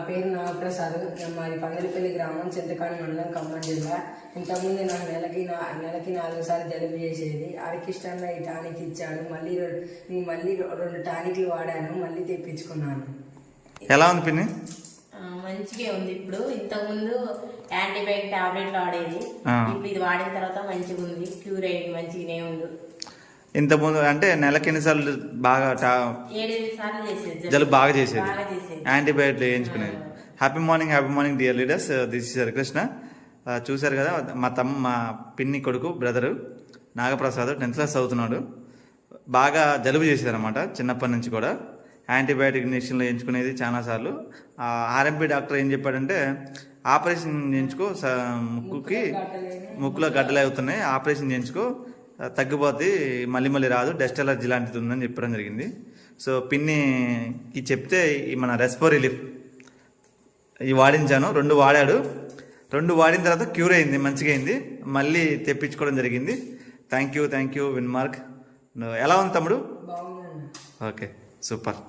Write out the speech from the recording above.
పేరు నాగప్రసాద్. మాది పంగలిపల్లి గ్రామం, చింతకాని మండలం, ఖమ్మం జిల్లా. ఇంతకుముందు నాకు నెలకి 4 సార్లు జలుబు చేసేది. అరకిష్టంగా ఈ టానిక్ ఇచ్చాడు. మళ్ళీ 2 టానిక్లు వాడాను, మళ్ళీ తెప్పించుకున్నాను. ఎలా ఉంది పిన్ని? మంచిగా ఉంది. ఇప్పుడు ఇంతకుముందు యాంటీబయాటిక్ టాబ్లెట్లు వాడేది, ఇప్పుడు ఇది వాడిన తర్వాత మంచిగా ఉంది, క్యూర్ అయ్యింది, మంచిగానే ఉంది. ఇంతకుముందు అంటే నెలకి ఎన్నిసార్లు బాగా 7 సార్లు చేసేది, జలుబు బాగా చేసేది, యాంటీబయాటిక్ వేయించుకునేది. Happy morning dear leaders, this is Krishna. చూశారు కదా, మా పిన్ని కొడుకు బ్రదరు నాగప్రసాద్ 10th క్లాస్ చదువుతున్నాడు. బాగా జలుబు చేసేది అనమాట చిన్నప్పటి నుంచి కూడా. యాంటీబయాటిక్ ఇంజక్షన్లు వేయించుకునేది చాలాసార్లు. ఆర్ఎంపీ డాక్టర్ ఏం చెప్పాడంటే ఆపరేషన్ చేయించుకో, ముక్కులో గడ్డలు అవుతున్నాయి, ఆపరేషన్ చేయించుకో, తగ్గిపోద్ది, మళ్ళీ రాదు, డస్ట్ ఎలర్జీ లాంటిది ఉందని చెప్పడం జరిగింది. సో పిన్నికి చెప్తే మన రెస్పో రిలీఫ్ ఇవి వాడించాను. 2 వాడాడు. 2 వాడిన తర్వాత క్యూర్ అయింది, మంచిగా అయింది, మళ్ళీ తెప్పించుకోవడం జరిగింది. థ్యాంక్ యూ విన్మార్క్. ఎలా ఉంది తమ్ముడు? బాగుందండి. Okay, super.